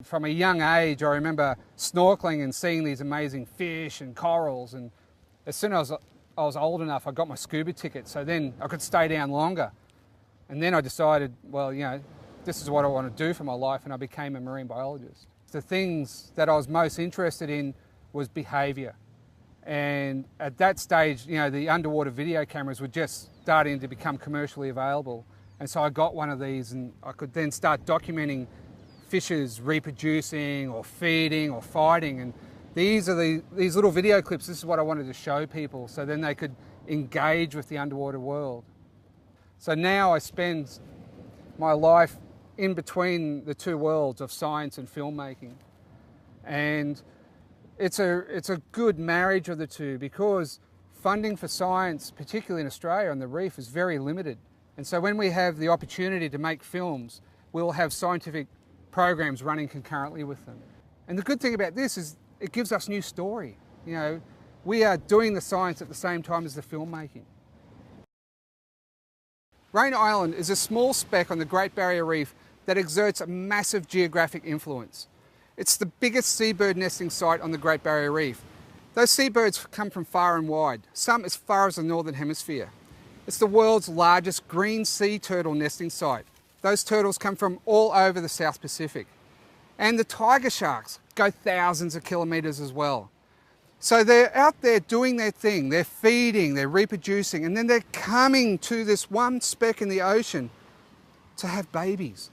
From a young age, I remember snorkeling and seeing these amazing fish and corals, and as soon as I was old enough, I got my scuba ticket, so then I could stay down longer. And then I decided, well, you know, this is what I want to do for my life, and I became a marine biologist. The things that I was most interested in was behaviour. And at that stage, you know, the underwater video cameras were just starting to become commercially available. And so I got one of these, and I could then start documenting fishes reproducing or feeding or fighting. And these little video clips. This is what I wanted to show people, so then they could engage with the underwater world. So now I spend my life in between the two worlds of science and filmmaking. And it's a good marriage of the two, because funding for science, particularly in Australia on the reef, is very limited. And so when we have the opportunity to make films, we'll have scientific programs running concurrently with them. And the good thing about this is it gives us new story. You know, we are doing the science at the same time as the filmmaking. Raine Island is a small speck on the Great Barrier Reef that exerts a massive geographic influence. It's the biggest seabird nesting site on the Great Barrier Reef. Those seabirds come from far and wide, some as far as the Northern Hemisphere. It's the world's largest green sea turtle nesting site. Those turtles come from all over the South Pacific. And the tiger sharks go thousands of kilometres as well. So they're out there doing their thing, they're feeding, they're reproducing, and then they're coming to this one speck in the ocean to have babies.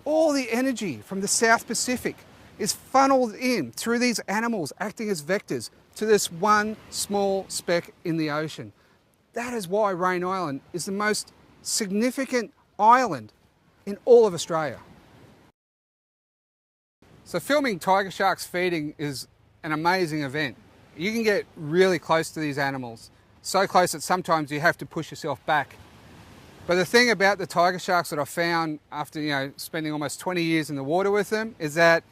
All the energy from the South Pacific is funneled in through these animals acting as vectors to this one small speck in the ocean. That is why Raine Island is the most significant island in all of Australia. So filming tiger sharks feeding is an amazing event. You can get really close to these animals, so close that sometimes you have to push yourself back. But the thing about the tiger sharks that I found after spending almost 20 years in the water with them is that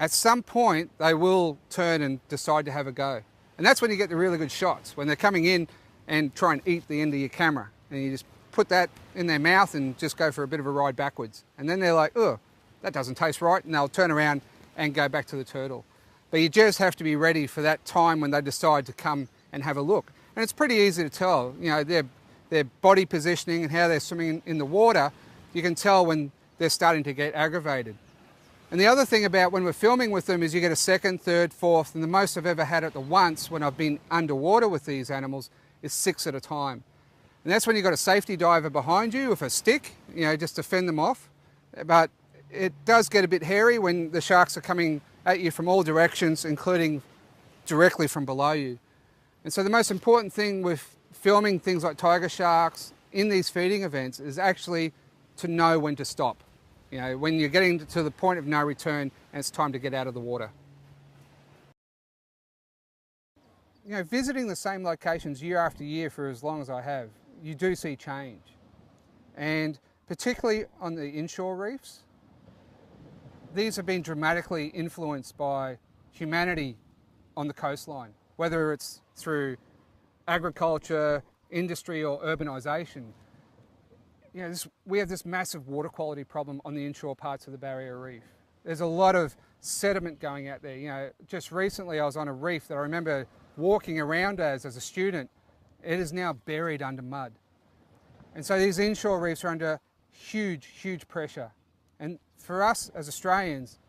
at some point they will turn and decide to have a go. And that's when you get the really good shots, when they're coming in and try and eat the end of your camera. And you just put that in their mouth and just go for a bit of a ride backwards. And then they're like, oh, that doesn't taste right. And they'll turn around and go back to the turtle. But you just have to be ready for that time when they decide to come and have a look. And it's pretty easy to tell, their body positioning and how they're swimming in the water, you can tell when they're starting to get aggravated. And the other thing about when we're filming with them is you get a second, third, fourth, and the most I've ever had at the once when I've been underwater with these animals is 6 at a time. And that's when you've got a safety diver behind you with a stick, just to fend them off. But it does get a bit hairy when the sharks are coming at you from all directions, including directly from below you. And so the most important thing with filming things like tiger sharks in these feeding events is actually to know when to stop. When you're getting to the point of no return and it's time to get out of the water. Visiting the same locations year after year for as long as I have, you do see change. And particularly on the inshore reefs, these have been dramatically influenced by humanity on the coastline, whether it's through agriculture, industry or urbanisation. We have this massive water quality problem on the inshore parts of the Barrier Reef. There's a lot of sediment going out there. Just recently I was on a reef that I remember walking around as a student. It is now buried under mud. And so these inshore reefs are under huge, huge pressure. And for us as Australians,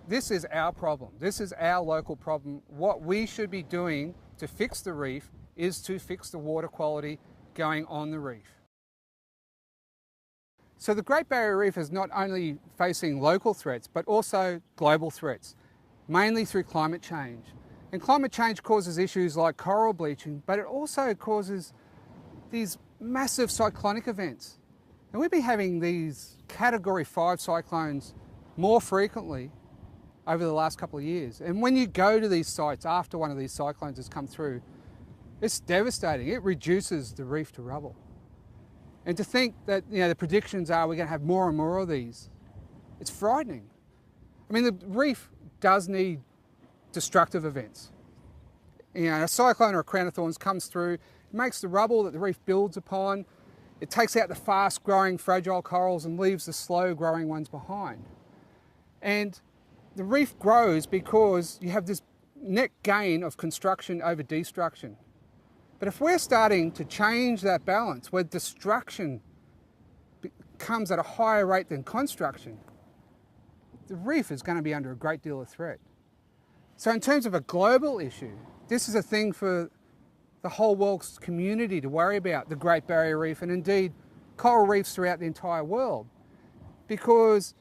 this is our problem. This is our local problem. What we should be doing to fix the reef is to fix the water quality going on the reef. So the Great Barrier Reef is not only facing local threats, but also global threats, mainly through climate change. And climate change causes issues like coral bleaching, but it also causes these massive cyclonic events. And we've been having these Category 5 cyclones more frequently over the last couple of years. And when you go to these sites after one of these cyclones has come through, it's devastating. It reduces the reef to rubble. And to think that the predictions are we're going to have more and more of these, it's frightening. I mean, the reef does need destructive events. A cyclone or a crown of thorns comes through, it makes the rubble that the reef builds upon, it takes out the fast-growing fragile corals and leaves the slow-growing ones behind. And the reef grows because you have this net gain of construction over destruction. But if we're starting to change that balance, where destruction comes at a higher rate than construction, the reef is going to be under a great deal of threat. So in terms of a global issue, this is a thing for the whole world's community to worry about, the Great Barrier Reef, and indeed coral reefs throughout the entire world, because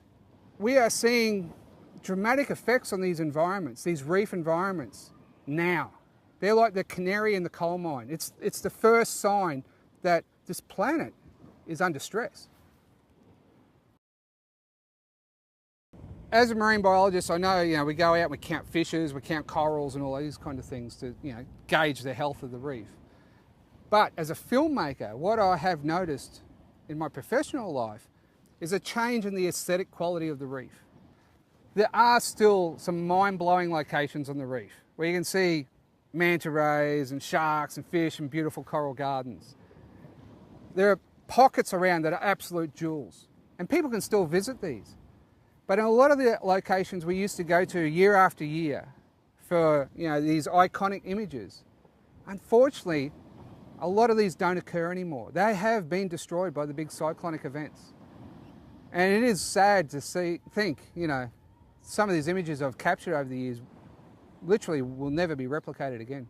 we are seeing dramatic effects on these environments, these reef environments, now. They're like the canary in the coal mine. It's the first sign that this planet is under stress. As a marine biologist, I know, we go out and we count fishes, we count corals and all these kind of things to, gauge the health of the reef. But as a filmmaker, what I have noticed in my professional life is a change in the aesthetic quality of the reef. There are still some mind-blowing locations on the reef where you can see manta rays and sharks and fish and beautiful coral gardens. There are pockets around that are absolute jewels, and people can still visit these. But in a lot of the locations we used to go to year after year for these iconic images, unfortunately, a lot of these don't occur anymore. They have been destroyed by the big cyclonic events. And it is sad to think, some of these images I've captured over the years literally will never be replicated again.